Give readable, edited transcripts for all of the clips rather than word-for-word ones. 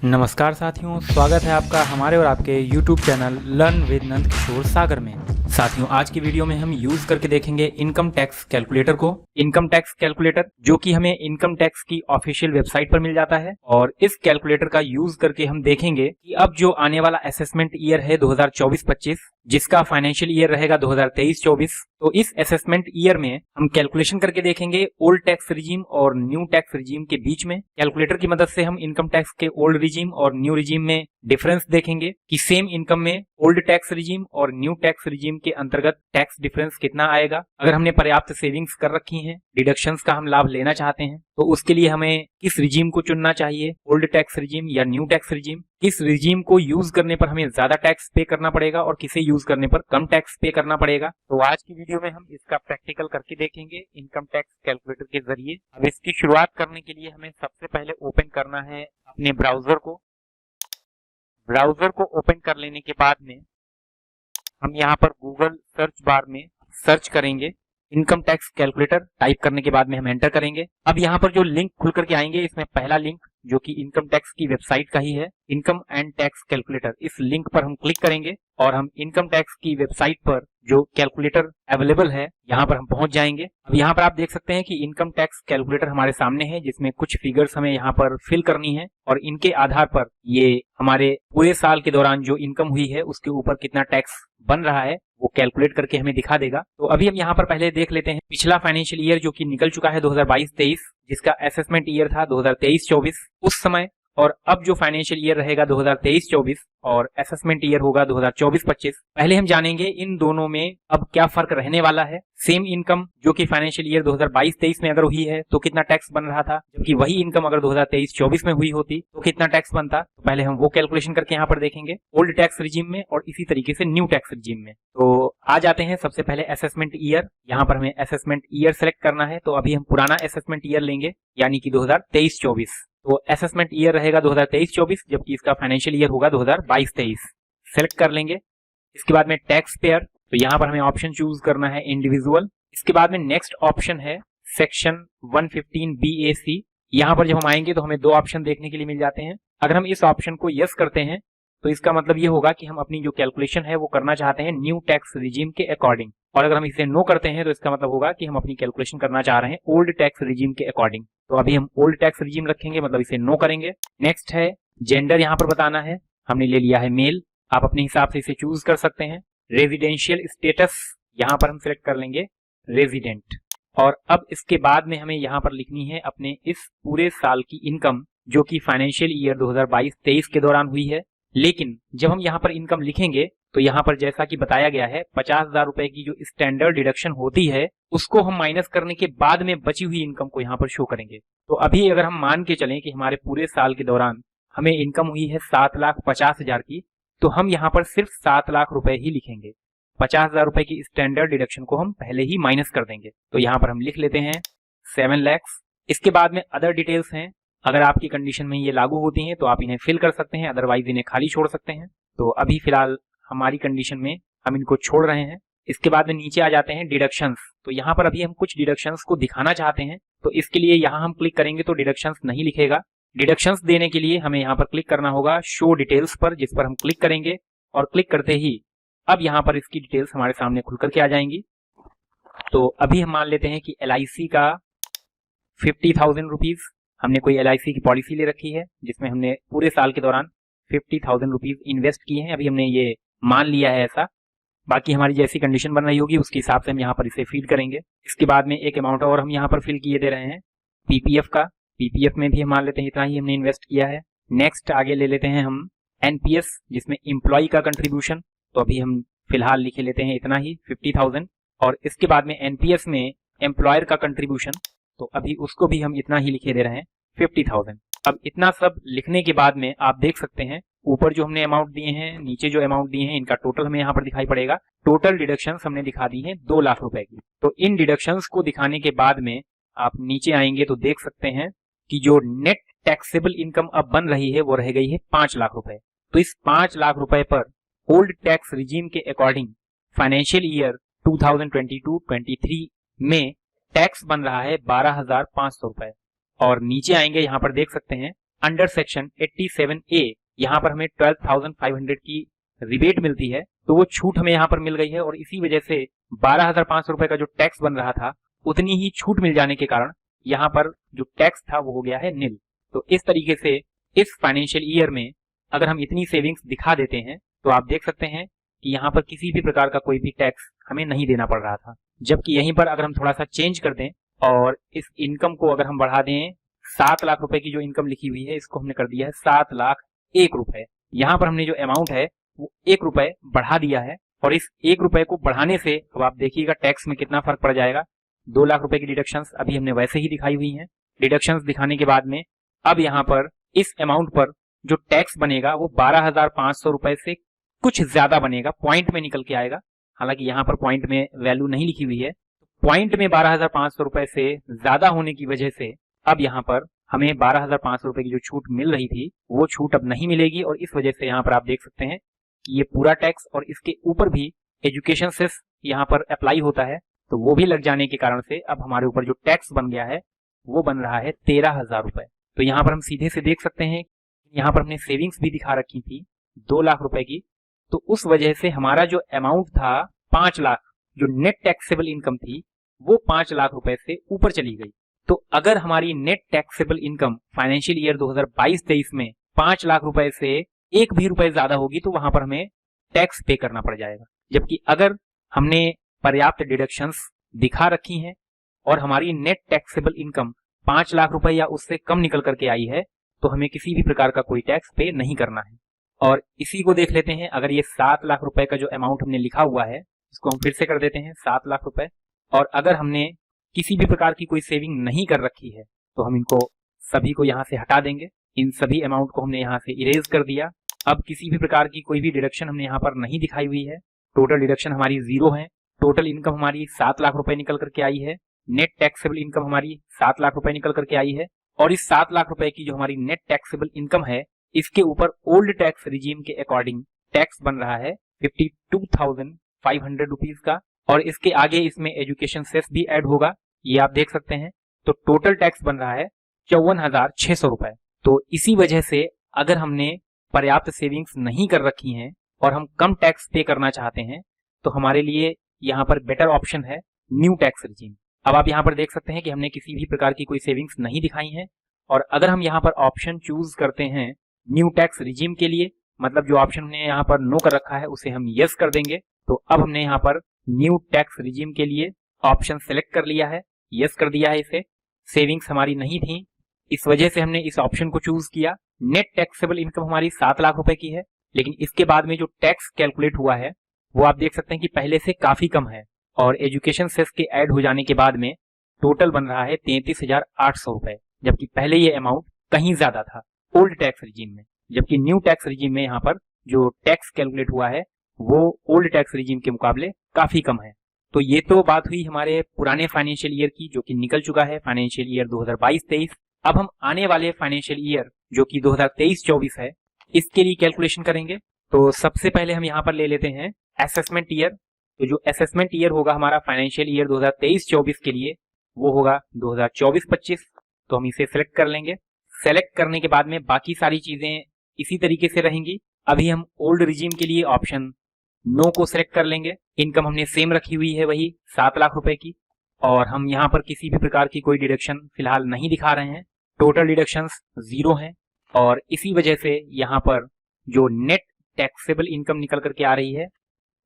नमस्कार साथियों, स्वागत है आपका हमारे और आपके YouTube channel learn with Nand Kishore सागर में। साथियों, आज की वीडियो में हम यूज करके देखेंगे इनकम टैक्स कैलकुलेटर को। इनकम टैक्स कैलकुलेटर जो कि हमें इनकम टैक्स की ऑफिशियल वेबसाइट पर मिल जाता है, और इस कैलकुलेटर का यूज करके हम देखेंगे कि अब जो आने वाला असेसमेंट ईयर है 2024-25, जिसका फाइनेंशियल ईयर रहेगा 2023-24, तो इस असेसमेंट ईयर में हम कैलकुलेशन करके देखेंगे ओल्ड टैक्स रिजीम और न्यू टैक्स रिजीम के बीच में। कैलकुलेटर की मदद से हम इनकम टैक्स के ओल्ड रिजीम और न्यू रिजीम में डिफरेंस देखेंगे कि सेम इनकम में ओल्ड टैक्स रिजीम और न्यू टैक्स रिजीम के अंतर्गत टैक्स डिफरेंस कितना आएगा। अगर हमने पर्याप्त सेविंग्स कर रखी हैं, डिडक्शंस का हम लाभ लेना चाहते हैं, तो उसके लिए हमें किस रिजीम को चुनना चाहिए, ओल्ड टैक्स रिजीम या न्यू टैक्स रिजीम। किस रिजीम को यूज करने पर हमें ज्यादा टैक्स पे करना पड़ेगा और किसे यूज करने पर कम टैक्स पे करना पड़ेगा। तो आज की वीडियो में हम इसका प्रैक्टिकल करके देखेंगे इनकम टैक्स कैलकुलेटर के जरिए। अब इसकी शुरुआत करने के लिए हमें सबसे पहले ओपन करना है अपने ब्राउजर को। ब्राउजर को ओपन कर लेने के बाद में हम यहाँ पर गूगल सर्च बार में सर्च करेंगे इनकम टैक्स कैलकुलेटर। टाइप करने के बाद में हम एंटर करेंगे। अब यहाँ पर जो लिंक खुल करके आएंगे, इसमें पहला लिंक जो कि इनकम टैक्स की वेबसाइट का ही है, इनकम एंड टैक्स कैलकुलेटर, इस लिंक पर हम क्लिक करेंगे और हम इनकम टैक्स की वेबसाइट पर जो कैलकुलेटर अवेलेबल है यहाँ पर हम पहुंच जाएंगे। अब यहाँ पर आप देख सकते हैं कि इनकम टैक्स कैलकुलेटर हमारे सामने है, जिसमें कुछ फिगर्स हमें यहाँ पर फिल करनी है और इनके आधार पर ये हमारे पूरे साल के दौरान जो इनकम हुई है उसके ऊपर कितना टैक्स बन रहा है वो कैलकुलेट करके हमें दिखा देगा। तो अभी हम यहाँ पर पहले देख लेते हैं पिछला फाइनेंशियल ईयर जो कि निकल चुका है 2022-23, जिसका असेसमेंट ईयर था 2023-24 उस समय, और अब जो फाइनेंशियल ईयर रहेगा 2023-24 और असेसमेंट ईयर होगा 2024-25। पहले हम जानेंगे इन दोनों में अब क्या फर्क रहने वाला है। सेम इनकम जो कि फाइनेंशियल ईयर 2022-23 में अगर हुई है तो कितना टैक्स बन रहा था, जबकि वही इनकम अगर 2023-24 में हुई होती तो कितना टैक्स बनता। तो पहले हम वो कैलकुलेशन करके यहाँ पर देखेंगे ओल्ड टैक्स रिजीम में और इसी तरीके से न्यू टैक्स रिजीम में। तो आ जाते हैं सबसे पहले असेसमेंट ईयर। यहाँ पर हमें असेसमेंट ईयर सेलेक्ट करना है, तो अभी हम पुराना असेसमेंट ईयर लेंगे यानी कि 2023-24। तो असेसमेंट ईयर रहेगा 2023-24, जबकि इसका फाइनेंशियल ईयर होगा 2022-23। सेलेक्ट कर लेंगे। इसके बाद में टैक्स पेयर, तो यहाँ पर हमें ऑप्शन चूज करना है इंडिविजुअल। इसके बाद में नेक्स्ट ऑप्शन है सेक्शन 115 BAC। यहाँ पर जब हम आएंगे तो हमें दो ऑप्शन देखने के लिए मिल जाते हैं। अगर हम इस ऑप्शन को यस करते हैं तो इसका मतलब ये होगा कि हम अपनी जो कैलकुलेशन है वो करना चाहते हैं न्यू टैक्स रिजीम के अकॉर्डिंग, और अगर हम इसे नो करते हैं तो इसका मतलब होगा कि हम अपनी कैलकुलेशन करना चाह रहे हैं ओल्ड टैक्स रिजीम के अकॉर्डिंग। तो अभी हम ओल्ड टैक्स रिजीम रखेंगे, मतलब इसे नो करेंगे। नेक्स्ट है जेंडर, यहाँ पर बताना है, हमने ले लिया है मेल, आप अपने हिसाब से इसे चूज कर सकते हैं। रेजिडेंशियल स्टेटस, यहाँ पर हम सिलेक्ट कर लेंगे रेजिडेंट। और अब इसके बाद में हमें यहाँ पर लिखनी है अपने इस पूरे साल की इनकम जो कि फाइनेंशियल ईयर 2022-23 के दौरान हुई है। लेकिन जब हम यहाँ पर इनकम लिखेंगे तो यहाँ पर जैसा कि बताया गया है 50,000 रुपए की जो स्टैंडर्ड डिडक्शन होती है उसको हम माइनस करने के बाद में बची हुई इनकम को यहाँ पर शो करेंगे। तो अभी अगर हम मान के चलें कि हमारे पूरे साल के दौरान हमें इनकम हुई है 7,50,000 की, तो हम यहाँ पर सिर्फ 7 लाख रुपए ही लिखेंगे। 50,000 रुपए की स्टैंडर्ड डिडक्शन को हम पहले ही माइनस कर देंगे। तो यहाँ पर हम लिख लेते हैं 7 लाख। इसके बाद में अदर डिटेल्स हैं, अगर आपकी कंडीशन में ये लागू होती हैं तो आप इन्हें फिल कर सकते हैं, अदरवाइज इन्हें खाली छोड़ सकते हैं। तो अभी फिलहाल हमारी कंडीशन में हम इनको छोड़ रहे हैं। इसके बाद में नीचे आ जाते हैं डिडक्शंस। तो यहाँ पर अभी हम कुछ डिडक्शंस को दिखाना चाहते हैं, तो इसके लिए यहाँ हम क्लिक करेंगे तो डिडक्शंस नहीं लिखेगा। डिडक्शंस देने के लिए हमें यहाँ पर क्लिक करना होगा शो डिटेल्स पर, जिस पर हम क्लिक करेंगे और क्लिक करते ही अब यहाँ पर इसकी डिटेल्स हमारे सामने खुल करके आ जाएंगी। तो अभी हम मान लेते हैं कि LIC का 50,000 रुपीज, हमने कोई LIC की पॉलिसी ले रखी है जिसमें हमने पूरे साल के दौरान 50,000 रुपीज इन्वेस्ट किए हैं। अभी हमने ये मान लिया है ऐसा, बाकी हमारी जैसी कंडीशन बन रही होगी उसके हिसाब से हम यहाँ पर इसे फीड करेंगे। इसके बाद में एक अमाउंट और हम यहाँ पर फिल किए दे रहे हैं PPF का। PPF में भी हम मान लेते हैं इतना ही हमने इन्वेस्ट किया है। नेक्स्ट आगे ले लेते हैं हम NPS, जिसमें एम्प्लॉय का कंट्रीब्यूशन, तो अभी हम फिलहाल लिखे लेते हैं इतना ही 50,000। और इसके बाद में NPS में एम्प्लॉयर का कंट्रीब्यूशन, तो अभी उसको भी हम इतना ही लिखे दे रहे हैं 50,000। अब इतना सब लिखने के बाद में आप देख सकते हैं ऊपर जो हमने अमाउंट दिए हैं, नीचे जो अमाउंट दिए हैं, इनका टोटल हमें यहाँ पर दिखाई पड़ेगा। टोटल डिडक्शंस हमने दिखा दी हैं 2 लाख रुपए की। तो इन डिडक्शंस को दिखाने के बाद में आप नीचे आएंगे तो देख सकते हैं कि जो नेट टैक्सेबल इनकम अब बन रही है वो रह गई है 5 लाख रुपए। तो इस 5 लाख रुपए पर ओल्ड टैक्स रिजीम के अकॉर्डिंग फाइनेंशियल ईयर 2022-23 में टैक्स बन रहा है 12,500 रुपए। और नीचे आएंगे यहाँ पर देख सकते हैं अंडर सेक्शन 87A यहाँ पर हमें 12,500 की रिबेट मिलती है, तो वो छूट हमें यहाँ पर मिल गई है और इसी वजह से 12,500 रुपए का जो टैक्स बन रहा था उतनी ही छूट मिल जाने के कारण यहाँ पर जो टैक्स था वो हो गया है निल। तो इस तरीके से इस फाइनेंशियल ईयर में अगर हम इतनी सेविंग्स दिखा देते हैं तो आप देख सकते हैं कि यहाँ पर किसी भी प्रकार का कोई भी टैक्स हमें नहीं देना पड़ रहा था। जबकि यहीं पर अगर हम थोड़ा सा चेंज कर दें और इस इनकम को अगर हम बढ़ा दें, 7 लाख रुपए की जो इनकम लिखी हुई है इसको हमने कर दिया है 7,01,000 रुपए। यहाँ पर हमने जो अमाउंट है वो 1 रुपए बढ़ा दिया है और इस 1 रुपए को बढ़ाने से अब आप देखिएगा टैक्स में कितना फर्क पड़ जाएगा। 2 लाख रुपए की डिडक्शंस अभी हमने वैसे ही दिखाई हुई हैं। डिडक्शंस दिखाने के बाद में अब यहाँ पर इस अमाउंट पर जो टैक्स बनेगा वो 12,500 रुपए से कुछ ज्यादा बनेगा, पॉइंट में निकल के आएगा। हालांकि यहाँ पर पॉइंट में वैल्यू नहीं लिखी हुई है, पॉइंट में 12,500 रुपए से ज्यादा होने की वजह से अब यहाँ पर हमें 12,500 रुपए की जो छूट मिल रही थी वो छूट अब नहीं मिलेगी और इस वजह से यहाँ पर आप देख सकते हैं कि ये पूरा टैक्स और इसके ऊपर भी एजुकेशन सेस यहाँ पर अप्लाई होता है, तो वो भी लग जाने के कारण से अब हमारे ऊपर जो टैक्स बन गया है वो बन रहा है 13,000 रुपए। तो यहाँ पर हम सीधे से देख सकते हैं, यहाँ पर हमने सेविंग्स भी दिखा रखी थी 2 लाख रुपए की, तो उस वजह से हमारा जो अमाउंट था 5 लाख, जो नेट टैक्सेबल इनकम थी वो 5 लाख रुपए से ऊपर चली गई। तो अगर हमारी net taxable income financial year 2022-23 में 5 लाख रुपए से एक भी रुपए ज्यादा होगी तो वहां पर हमें टैक्स पे करना पड़ जाएगा। जबकि अगर हमने पर्याप्त डिडक्शंस दिखा रखी हैं और हमारी नेट टैक्सेबल इनकम 5 लाख रुपए या उससे कम निकल करके आई है तो हमें किसी भी प्रकार का कोई टैक्स पे नहीं करना है। और इसी को देख लेते हैं, अगर ये 7 लाख रुपए का जो अमाउंट हमने लिखा हुआ है इसको हम फिर से कर देते हैं 7 लाख रुपए, और अगर हमने किसी भी प्रकार की कोई सेविंग नहीं कर रखी है तो हम इनको सभी को यहाँ से हटा देंगे। इन सभी अमाउंट को हमने यहाँ से इरेज कर दिया। अब किसी भी प्रकार की कोई भी डिडक्शन हमने यहाँ पर नहीं दिखाई हुई है, टोटल डिडक्शन हमारी 0 है। टोटल इनकम हमारी 7 लाख रुपए निकल करके आई है, नेट टैक्सेबल इनकम हमारी 7 लाख रुपए निकल करके आई है और इस 7 लाख रुपए की जो हमारी नेट टैक्सेबल इनकम है इसके ऊपर ओल्ड टैक्स रिजीम के अकॉर्डिंग टैक्स बन रहा है 52,500 रुपीज का, और इसके आगे इसमें एजुकेशन सेस भी ऐड होगा, ये आप देख सकते हैं। तो टोटल टैक्स बन रहा है 54,600 रुपए। तो इसी वजह से अगर हमने पर्याप्त सेविंग्स नहीं कर रखी हैं और हम कम टैक्स पे करना चाहते हैं तो हमारे लिए यहाँ पर बेटर ऑप्शन है न्यू टैक्स रिजीम। अब आप यहाँ पर देख सकते हैं कि हमने किसी भी प्रकार की कोई सेविंग्स नहीं दिखाई है, और अगर हम यहाँ पर ऑप्शन चूज करते हैं न्यू टैक्स रिजीम के लिए, मतलब जो ऑप्शन हमने यहाँ पर नो कर रखा है उसे हम यस कर देंगे, तो अब हमने यहाँ पर न्यू टैक्स रिजीम के लिए ऑप्शन सेलेक्ट कर लिया है, यस कर दिया है इसे। सेविंग्स हमारी नहीं थी, इस वजह से हमने इस ऑप्शन को चूज किया। नेट टैक्सेबल इनकम हमारी 7 लाख रुपए की है, लेकिन इसके बाद में जो टैक्स कैलकुलेट हुआ है वो आप देख सकते हैं कि पहले से काफी कम है, और एजुकेशन सेस के ऐड हो जाने के बाद में टोटल बन रहा है 33,800 रुपए, जबकि पहले ये अमाउंट कहीं ज्यादा था ओल्ड टैक्स रिजीम में। जबकि न्यू टैक्स रिजीम में यहाँ पर जो टैक्स कैलकुलेट हुआ है वो ओल्ड टैक्स रिजीम के मुकाबले काफी कम है। तो ये तो बात हुई हमारे पुराने फाइनेंशियल ईयर की जो कि निकल चुका है, फाइनेंशियल ईयर 2022-23। अब हम आने वाले फाइनेंशियल ईयर जो कि 2023-24 है इसके लिए कैलकुलेशन करेंगे। तो सबसे पहले हम यहाँ पर ले लेते हैं असेसमेंट ईयर। तो जो असेसमेंट ईयर होगा हमारा फाइनेंशियल ईयर 2023-24 के लिए वो होगा 2024-25। तो हम इसे सिलेक्ट कर लेंगे। सेलेक्ट करने के बाद में बाकी सारी चीजें इसी तरीके से रहेंगी। अभी हम ओल्ड रिजीम के लिए ऑप्शन नो को सिलेक्ट कर लेंगे। इनकम हमने सेम रखी हुई है वही 7 लाख रुपए की, और हम यहाँ पर किसी भी प्रकार की कोई डिडक्शन फिलहाल नहीं दिखा रहे हैं। टोटल डिडक्शंस 0 हैं और इसी वजह से यहाँ पर जो नेट टैक्सेबल इनकम निकल करके आ रही है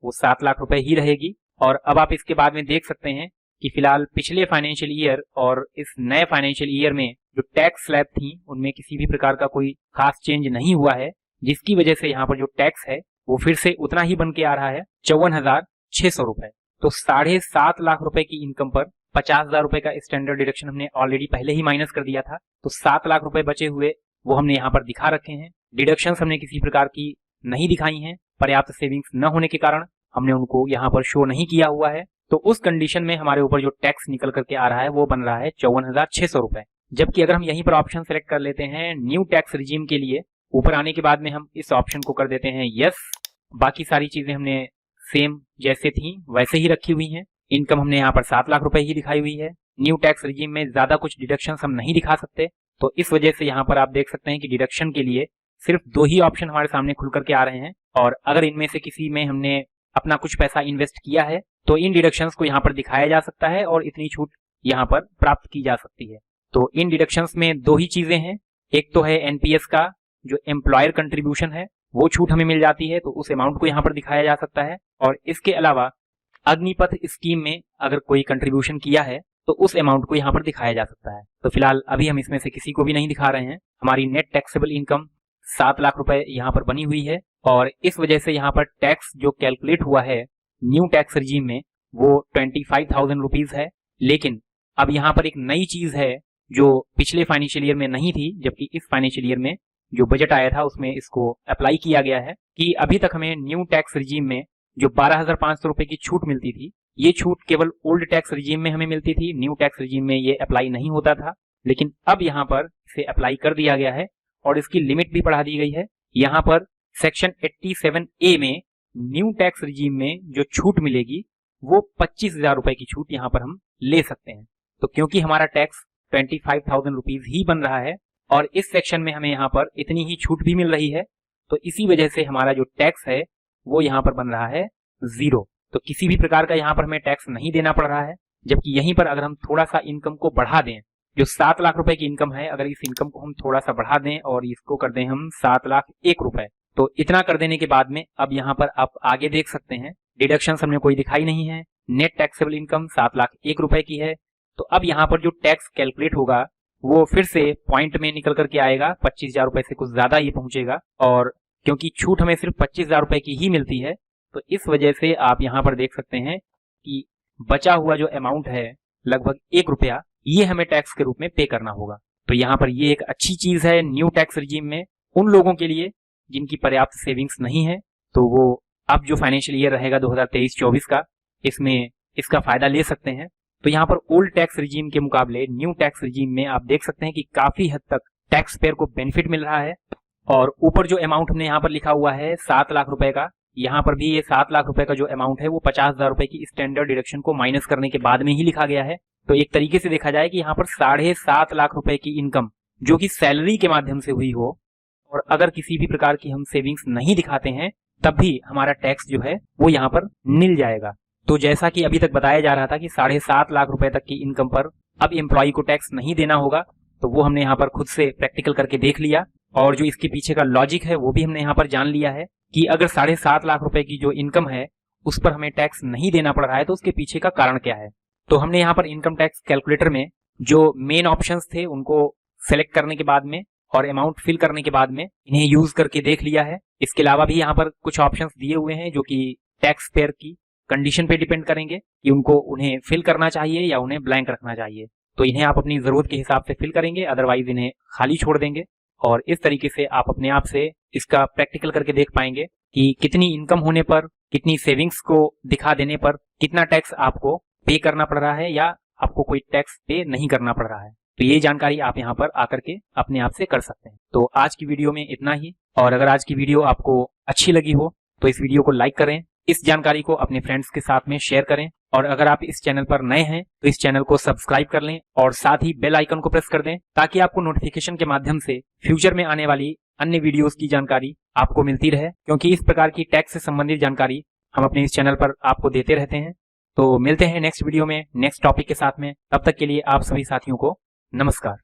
वो 7 लाख रुपए ही रहेगी। और अब आप इसके बाद में देख सकते हैं कि फिलहाल पिछले फाइनेंशियल ईयर और इस नए फाइनेंशियल ईयर में जो टैक्स स्लैब थी उनमें किसी भी प्रकार का कोई खास चेंज नहीं हुआ है, जिसकी वजह से यहाँ पर जो टैक्स है वो फिर से उतना ही बन के आ रहा है 54,600 रुपए। तो 7.5 लाख रुपए की इनकम पर 50,000 रुपए का स्टैंडर्ड डिडक्शन हमने ऑलरेडी पहले ही माइनस कर दिया था, तो 7 लाख रुपए बचे हुए वो हमने यहाँ पर दिखा रखे हैं। डिडक्शंस हमने किसी प्रकार की नहीं दिखाई हैं, पर्याप्त सेविंग्स न होने के कारण हमने उनको यहाँ पर शो नहीं किया हुआ है। तो उस कंडीशन में हमारे ऊपर जो टैक्स निकल करके आ रहा है वो बन रहा है 54,600 रुपए। जबकि अगर हम यहीं पर ऑप्शन सेलेक्ट कर लेते हैं न्यू टैक्स रिजीम के लिए, ऊपर आने के बाद में हम इस ऑप्शन को कर देते हैं यस। बाकी सारी चीजें हमने सेम जैसे थी वैसे ही रखी हुई हैं। इनकम हमने यहाँ पर 7 लाख रुपए ही दिखाई हुई है। न्यू टैक्स रिजीम में ज्यादा कुछ डिडक्शंस हम नहीं दिखा सकते, तो इस वजह से यहाँ पर आप देख सकते हैं कि डिडक्शन के लिए सिर्फ 2 ही ऑप्शन हमारे सामने खुल करके आ रहे हैं, और अगर इनमें से किसी में हमने अपना कुछ पैसा इन्वेस्ट किया है तो इन डिडक्शंस को यहाँ पर दिखाया जा सकता है और इतनी छूट यहाँ पर प्राप्त की जा सकती है। तो इन डिडक्शंस में 2 ही चीजें हैं, एक तो है एनपीएस का जो एम्प्लॉयर कंट्रीब्यूशन है वो छूट हमें मिल जाती है, तो उस अमाउंट को यहाँ पर दिखाया जा सकता है, और इसके अलावा अग्निपथ स्कीम में अगर कोई कंट्रीब्यूशन किया है तो उस अमाउंट को यहाँ पर दिखाया जा सकता है। तो फिलहाल अभी हम इसमें से किसी को भी नहीं दिखा रहे हैं। हमारी नेट टैक्सेबल इनकम 7 लाख रुपए यहाँ पर बनी हुई है, और इस वजह से यहाँ पर टैक्स जो कैलकुलेट हुआ है न्यू टैक्स रिजीम में वो 25,000 रुपीज है। लेकिन अब यहाँ पर एक नई चीज है जो पिछले फाइनेंशियल ईयर में नहीं थी, जबकि इस फाइनेंशियल ईयर में जो बजट आया था उसमें इसको अप्लाई किया गया है कि अभी तक हमें न्यू टैक्स रिजीम में जो 12,500 रुपए की छूट मिलती थी, ये छूट केवल ओल्ड टैक्स रिजीम में हमें मिलती थी, न्यू टैक्स रिजीम में ये अप्लाई नहीं होता था। लेकिन अब यहाँ पर इसे अप्लाई कर दिया गया है और इसकी लिमिट भी बढ़ा दी गई है। यहाँ पर सेक्शन 87A में न्यू टैक्स रिजीम में जो छूट मिलेगी वो 25,000 रुपए की छूट यहाँ पर हम ले सकते हैं। तो क्योंकि हमारा टैक्स 25,000 रुपीज ही बन रहा है और इस सेक्शन में हमें यहाँ पर इतनी ही छूट भी मिल रही है, तो इसी वजह से हमारा जो टैक्स है वो यहाँ पर बन रहा है 0। तो किसी भी प्रकार का यहाँ पर हमें टैक्स नहीं देना पड़ रहा है। जबकि यहीं पर अगर हम थोड़ा सा इनकम को बढ़ा दें, जो 7 लाख रुपए की इनकम है, अगर इस इनकम को हम थोड़ा सा बढ़ा दें और इसको कर दें हम 7,01,000 रुपए, तो इतना कर देने के बाद में अब यहाँ पर आप आगे देख सकते हैं डिडक्शन हमने कोई दिखाई नहीं है। नेट टैक्सेबल इनकम 7,01,000 रुपए की है। तो अब यहाँ पर जो टैक्स कैलकुलेट होगा वो फिर से पॉइंट में निकल करके आएगा, 25,000 रुपए से कुछ ज्यादा ये पहुंचेगा, और क्योंकि छूट हमें सिर्फ 25,000 रुपए की ही मिलती है तो इस वजह से आप यहाँ पर देख सकते हैं कि बचा हुआ जो अमाउंट है लगभग 1 रुपया, ये हमें टैक्स के रूप में पे करना होगा। तो यहाँ पर ये एक अच्छी चीज है न्यू टैक्स रिजीम में उन लोगों के लिए जिनकी पर्याप्त सेविंग्स नहीं है, तो वो अब जो फाइनेंशियल ईयर रहेगा 2023-24 का, इसमें इसका फायदा ले सकते हैं। तो यहाँ पर ओल्ड टैक्स रिजीम के मुकाबले न्यू टैक्स रिजीम में आप देख सकते हैं कि काफी हद तक टैक्स पेयर को बेनिफिट मिल रहा है। और ऊपर जो अमाउंट हमने यहाँ पर लिखा हुआ है 7 लाख रुपए का, यहाँ पर भी ये 7 लाख रुपए का जो अमाउंट है वो 50,000 रुपए की स्टैंडर्ड डिडक्शन को माइनस करने के बाद में ही लिखा गया है। तो एक तरीके से देखा जाए कि यहाँ पर 7.5 लाख रुपए की इनकम जो कि सैलरी के माध्यम से हुई हो, और अगर किसी भी प्रकार की हम सेविंग्स नहीं दिखाते हैं तब भी हमारा टैक्स जो है वो यहाँ पर मिल जाएगा। तो जैसा कि अभी तक बताया जा रहा था कि 7.5 लाख रुपए तक की इनकम पर अब एम्प्लॉय को टैक्स नहीं देना होगा, तो वो हमने यहाँ पर खुद से प्रैक्टिकल करके देख लिया, और जो इसके पीछे का लॉजिक है वो भी हमने यहाँ पर जान लिया है कि अगर 7.5 लाख रुपए की जो इनकम है उस पर हमें टैक्स नहीं देना पड़ रहा है तो उसके पीछे का कारण क्या है। तो हमने यहाँ पर इनकम टैक्स कैलकुलेटर में जो मेन ऑप्शंस थे उनको सेलेक्ट करने के बाद में और अमाउंट फिल करने के बाद में इन्हें यूज करके देख लिया है। इसके अलावा भी यहाँ पर कुछ ऑप्शंस दिए हुए हैं जो कि टैक्स पेयर की कंडीशन पे डिपेंड करेंगे कि उनको उन्हें फिल करना चाहिए या उन्हें ब्लैंक रखना चाहिए। तो इन्हें आप अपनी जरूरत के हिसाब से फिल करेंगे, अदरवाइज इन्हें खाली छोड़ देंगे, और इस तरीके से आप अपने आप से इसका प्रैक्टिकल करके देख पाएंगे कि कितनी इनकम होने पर, कितनी सेविंग्स को दिखा देने पर कितना टैक्स आपको पे करना पड़ रहा है या आपको कोई टैक्स पे नहीं करना पड़ रहा है। तो ये जानकारी आप यहाँ पर आकर के अपने आप से कर सकते हैं। तो आज की वीडियो में इतना ही, और अगर आज की वीडियो आपको अच्छी लगी हो तो इस वीडियो को लाइक करें, इस जानकारी को अपने फ्रेंड्स के साथ में शेयर करें, और अगर आप इस चैनल पर नए हैं तो इस चैनल को सब्सक्राइब कर लें और साथ ही बेल आइकन को प्रेस कर दें ताकि आपको नोटिफिकेशन के माध्यम से फ्यूचर में आने वाली अन्य वीडियोस की जानकारी आपको मिलती रहे, क्योंकि इस प्रकार की टैक्स से संबंधित जानकारी हम अपने इस चैनल पर आपको देते रहते हैं। तो मिलते हैं नेक्स्ट वीडियो में नेक्स्ट टॉपिक के साथ में, तब तक के लिए आप सभी साथियों को नमस्कार।